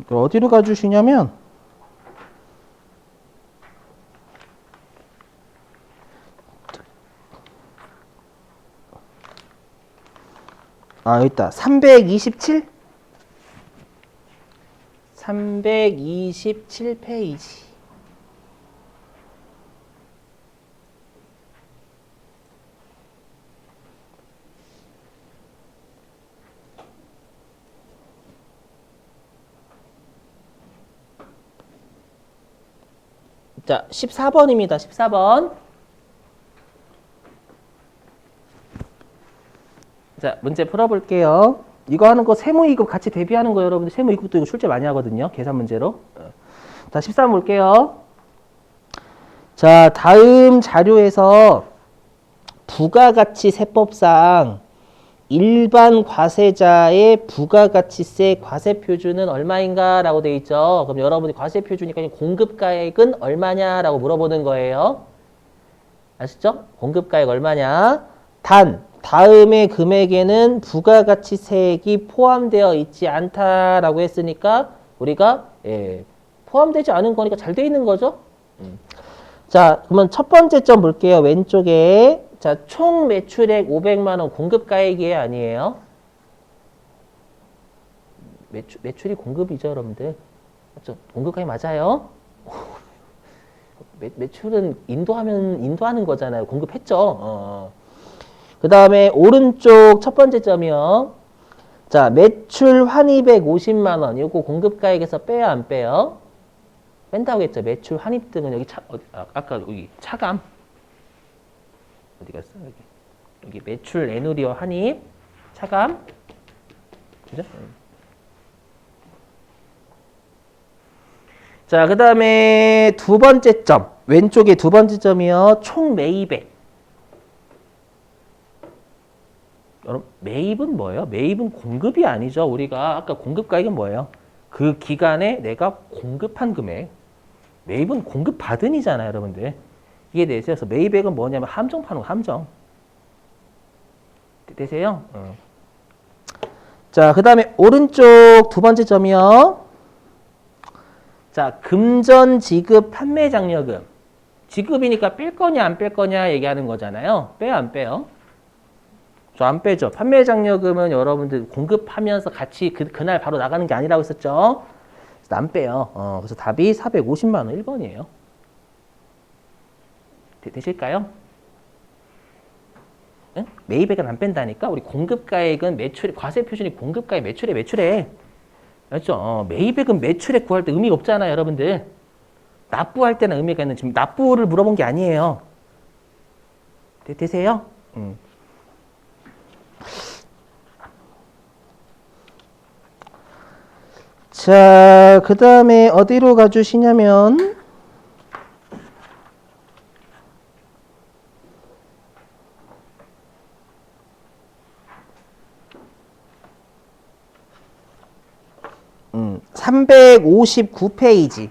어디로 가주시냐면 아, 여기 있다. 327? 327페이지. 자, 14번입니다. 14번. 자, 문제 풀어볼게요. 이거 하는 거 세무이급 같이 대비하는 거 여러분들 세무이급도 이거 출제 많이 하거든요. 계산 문제로. 자, 13번 볼게요. 자, 다음 자료에서 부가가치 세법상 일반 과세자의 부가가치세 과세표준은 얼마인가? 라고 돼 있죠. 그럼 여러분이 과세표준이니까 공급가액은 얼마냐? 라고 물어보는 거예요. 아시죠? 공급가액 얼마냐? 단, 다음의 금액에는 부가가치세액이 포함되어 있지 않다라고 했으니까 우리가 포함되지 않은 거니까 잘 돼 있는 거죠. 자, 그러면 첫 번째 점 볼게요. 왼쪽에. 자, 총 매출액 500만 원 공급가액이에요, 아니에요? 매출이 공급이죠, 여러분들. 맞죠? 공급가액 맞아요? 매출은 인도하는 거잖아요. 공급했죠. 그 다음에 오른쪽 첫 번째 점이요. 자, 매출 환입액 50만 원. 이거 공급가액에서 빼요, 안 빼요? 뺀다고 했죠. 매출 환입 등은 여기 아까 여기 차감. 어디 갔어? 여기 매출 애누리와 환입 차감. 그죠? 자, 그 다음에 두 번째 점. 왼쪽에 두 번째 점이요. 총 매입액. 여러분, 매입은 뭐예요? 매입은 공급이 아니죠. 우리가 아까 공급가액은 뭐예요? 그 기간에 내가 공급한 금액. 매입은 공급받은이잖아요, 여러분들. 이해되세요? 그래서 매입액은 뭐냐면 함정 파는 거, 함정. 되세요? 자, 그 다음에 오른쪽 두 번째 점이요. 자, 금전 지급 판매 장려금. 지급이니까 뺄 거냐 안 뺄 거냐 얘기하는 거잖아요. 빼요 안 빼요? 저 안 빼죠. 판매 장려금은 여러분들 공급하면서 같이 그날 바로 나가는 게 아니라고 했었죠. 그래서 안 빼요. 그래서 답이 450만 원 1번이에요. 되실까요? 응? 매입액은 안 뺀다니까? 우리 공급가액은 과세 표준이 공급가액 매출에. 알죠? 매입액은 매출에 구할 때 의미가 없잖아요, 여러분들. 납부할 때는 의미가 있는, 지금 납부를 물어본 게 아니에요. 되세요? 자, 그 다음에 어디로 가주시냐면, 음, 359페이지.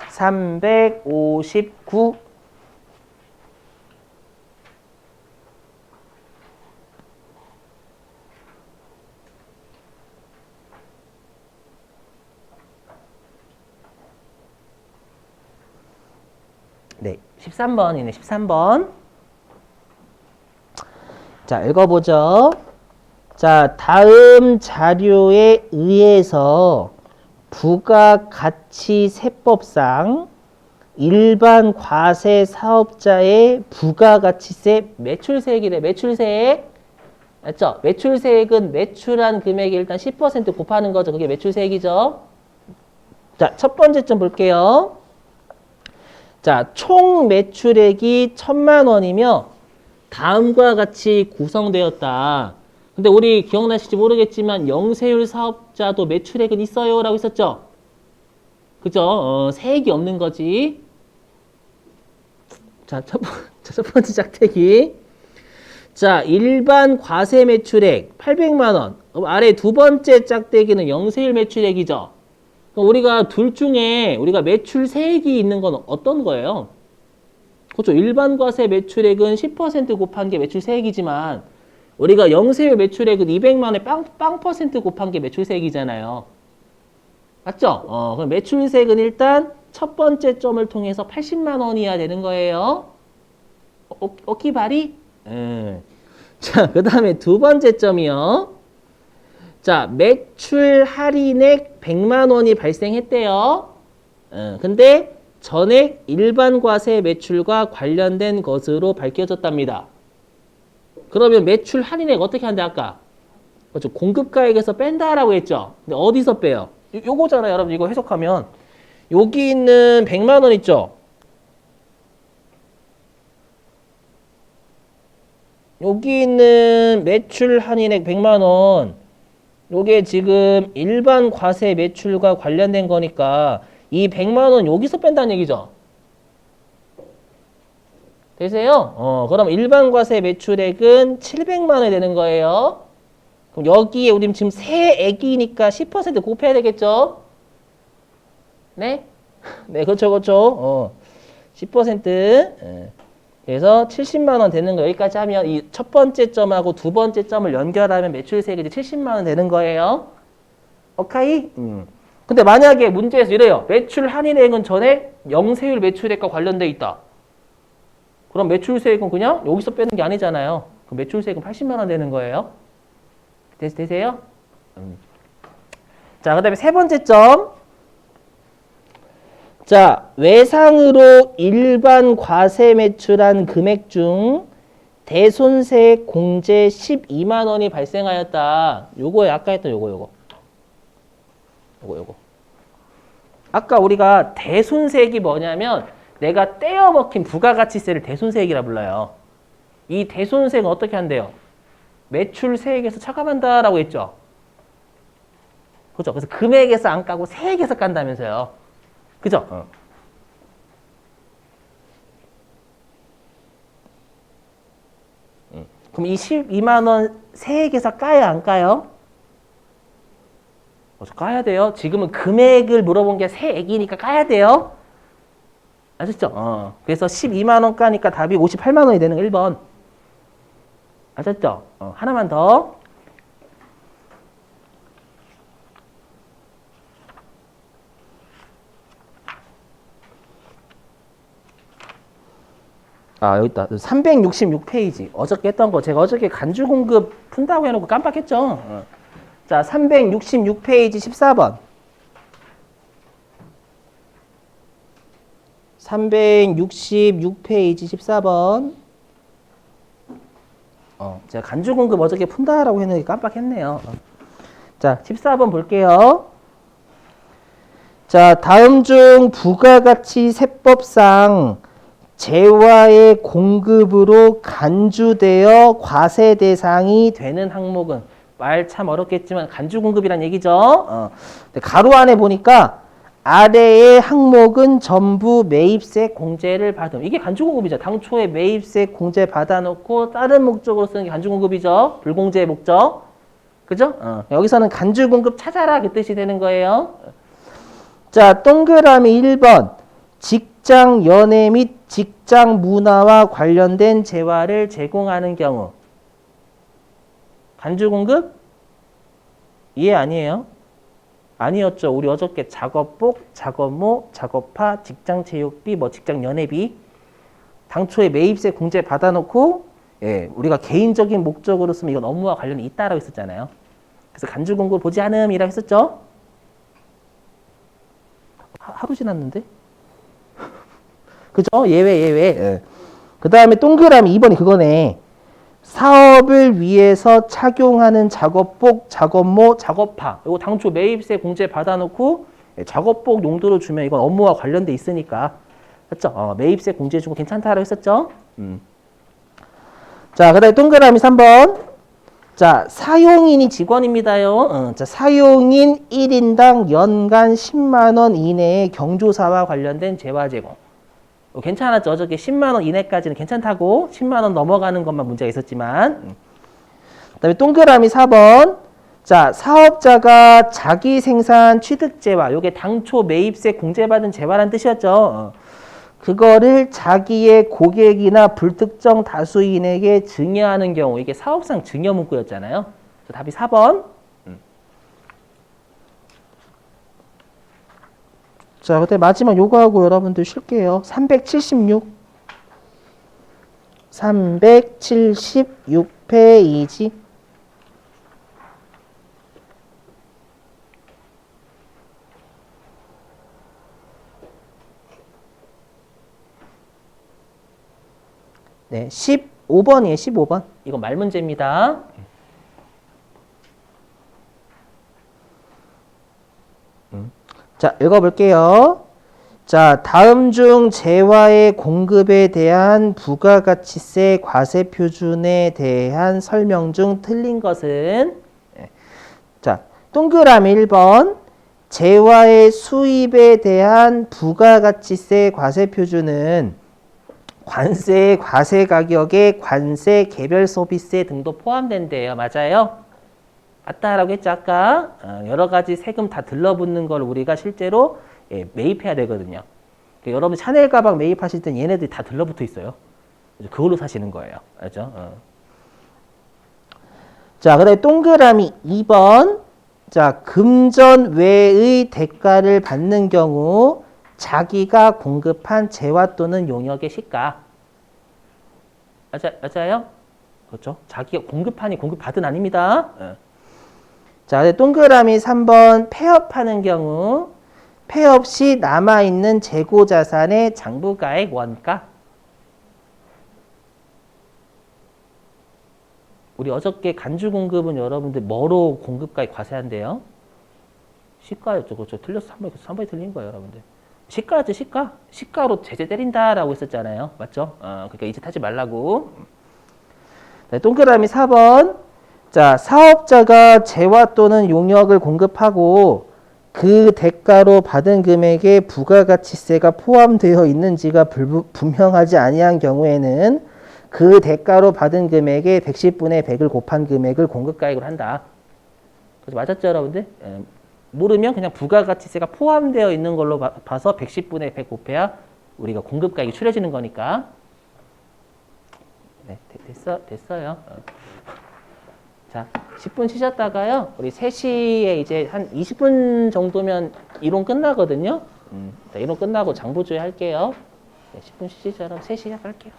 359. 네, 13번이네, 13번. 자, 읽어보죠. 자, 다음 자료에 의해서 부가가치세법상 일반 과세 사업자의 부가가치세 매출세액이래. 매출세액. 맞죠? 매출세액은 매출한 금액이 일단 10% 곱하는 거죠. 그게 매출세액이죠. 자, 첫 번째 점 볼게요. 자, 총 매출액이 1,000만 원이며 다음과 같이 구성되었다. 근데 우리 기억나실지 모르겠지만 영세율 사업자도 매출액은 있어요 라고 했었죠. 그죠? 세액이 없는 거지. 자, 첫 번째 짝대기. 자, 일반 과세 매출액 800만 원. 아래 두 번째 짝대기는 영세율 매출액이죠. 그럼 우리가 둘 중에 우리가 매출 세액이 있는 건 어떤 거예요? 그렇죠. 일반 과세 매출액은 10% 곱한 게 매출 세액이지만 우리가 영세율 매출액은 200만 원에 빵 퍼센트 곱한 게 매출 세액이잖아요. 맞죠? 그럼 매출 세액은 일단 첫 번째 점을 통해서 80만 원이어야 되는 거예요. 오키바리? 자, 그 다음에 두 번째 점이요. 자, 매출 할인액 100만 원이 발생했대요. 근데 전액 일반 과세 매출과 관련된 것으로 밝혀졌답니다. 그러면 매출 할인액 어떻게 한대 아까? 그렇죠. 공급가액에서 뺀다라고 했죠. 근데 어디서 빼요? 요거잖아요, 여러분. 이거 해석하면 여기 있는 100만 원 있죠. 여기 있는 매출 할인액 100만 원. 요게 지금 일반 과세 매출과 관련된 거니까 이 100만 원 여기서 뺀다는 얘기죠. 되세요? 그럼 일반 과세 매출액은 700만 원이 되는 거예요. 그럼 여기에 우리 지금 세액이니까 10% 곱해야 되겠죠? 네? 네, 그렇죠, 그렇죠. 10%. 그래서 70만 원 되는 거 여기까지 하면 이 첫 번째 점하고 두 번째 점을 연결하면 매출세액이 70만 원 되는 거예요. 오케이? 근데 만약에 문제에서 이래요. 매출 할인액은 전액 영세율 매출액과 관련돼 있다. 그럼 매출세액은 그냥 여기서 빼는 게 아니잖아요. 그럼 매출세액은 80만 원 되는 거예요. 되세요? 자, 그 다음에 세 번째 점. 자, 외상으로 일반 과세 매출한 금액 중 대손세액 공제 12만 원이 발생하였다. 요거에 아까 했던 요거. 아까 우리가 대손세액이 뭐냐면 내가 떼어 먹힌 부가가치세를 대손세액이라 불러요. 이 대손세액은 어떻게 한대요? 매출세액에서 차감한다라고 했죠. 그죠? 그래서 금액에서 안 까고 세액에서 깐다면서요. 그죠? 그럼 이 12만 원 세액에서 까야 안 까요? 까야 돼요. 지금은 금액을 물어본 게 세액이니까 까야 돼요. 아셨죠? 그래서 12만 원 까니까 답이 58만 원이 되는 거 1번. 아셨죠? 하나만 더. 여기 있다. 366페이지. 어저께 했던 거. 제가 어저께 간주 공급 푼다고 해놓고 깜빡했죠. 자, 366페이지 14번. 366페이지 14번. 제가 간주 공급 어저께 푼다라고 했는데 깜빡했네요. 자, 14번 볼게요. 자, 다음 중 부가가치 세법상 재화의 공급으로 간주되어 과세 대상이 되는 항목은 말 참 어렵겠지만 간주 공급이란 얘기죠. 가로 안에 보니까 아래의 항목은 전부 매입세 공제를 받음. 이게 간주 공급이죠. 당초에 매입세 공제 받아놓고 다른 목적으로 쓰는 게 간주 공급이죠. 불공제의 목적. 그죠? 여기서는 간주 공급 찾아라 그 뜻이 되는 거예요. 자, 동그라미 1번. 직장 연회 및 직장 문화와 관련된 재화를 제공하는 경우. 간주 공급? 이해 아니에요? 아니었죠. 우리 어저께 작업복, 작업모, 작업파, 직장 체육비, 직장 연회비. 당초에 매입세 공제 받아놓고, 우리가 개인적인 목적으로 쓰면 이건 업무와 관련이 있다라고 했었잖아요. 그래서 간주 공급 보지 않음이라고 했었죠. 하루 지났는데? 그죠? 예외. 그 다음에 동그라미 2번이 그거네. 사업을 위해서 착용하는 작업복, 작업모, 작업파. 이거 당초 매입세 공제 받아놓고 작업복 용도로 주면 이건 업무와 관련돼 있으니까. 그렇죠? 매입세 공제 주고 괜찮다라고 했었죠? 자, 그 다음에 동그라미 3번. 자, 사용인이 직원입니다요. 자, 사용인 1인당 연간 10만 원 이내의 경조사와 관련된 재화 제공. 괜찮았죠? 어저께 10만 원 이내까지는 괜찮다고 10만 원 넘어가는 것만 문제가 있었지만. 그다음에 동그라미 4번. 자, 사업자가 자기 생산 취득재화. 요게 당초 매입세 공제받은 재화란 뜻이었죠. 그거를 자기의 고객이나 불특정 다수인에게 증여하는 경우. 이게 사업상 증여 문구였잖아요. 그래서 답이 4번. 자, 그때 마지막 요거하고 여러분들 쉴게요. 376. 376 페이지. 네, 15번이에요. 15번. 이거 말 문제입니다. 자, 읽어볼게요. 자, 다음 중 재화의 공급에 대한 부가가치세 과세 표준에 대한 설명 중 틀린 것은? 자, 동그라미 1번. 재화의 수입에 대한 부가가치세 과세 표준은 관세의 과세 가격에 관세, 개별 소비세 등도 포함된대요. 맞아요? 맞다라고 했죠, 아까. 여러 가지 세금 다 들러붙는 걸 우리가 실제로 매입해야 되거든요. 그러니까 여러분 샤넬 가방 매입하실 땐 얘네들이 다 들러붙어 있어요. 그걸로 사시는 거예요. 알죠? 자, 그다음에 동그라미 2번. 자, 금전 외의 대가를 받는 경우 자기가 공급한 재화 또는 용역의 시가. 맞아요? 그렇죠? 자기가 공급하니 공급받은 아닙니다. 자, 동그라미 3번 폐업하는 경우 폐업 시 남아있는 재고자산의 장부가액 원가. 우리 어저께 간주 공급은 여러분들 뭐로 공급가액 과세한대요? 시가였죠. 그렇죠. 틀렸어. 3번이 틀린 거예요, 여러분들. 시가였죠, 시가. 시가로 제재 때린다라고 했었잖아요. 맞죠? 그러니까 이제 타지 말라고. 네, 동그라미 4번. 자, 사업자가 재화 또는 용역을 공급하고 그 대가로 받은 금액에 부가가치세가 포함되어 있는지가 분명하지 아니한 경우에는 그 대가로 받은 금액에 110분의 100을 곱한 금액을 공급가액으로 한다. 그래서 맞았죠, 여러분들? 모르면 그냥 부가가치세가 포함되어 있는 걸로 봐서 110분의 100 곱해야 우리가 공급가액이 추려지는 거니까. 네, 됐어요. 자, 10분 쉬셨다가요. 우리 3시에 이제 한 20분 정도면 이론 끝나거든요. 이론 끝나고 장부조회 할게요. 네, 10분 쉬시죠. 3시 시작할게요.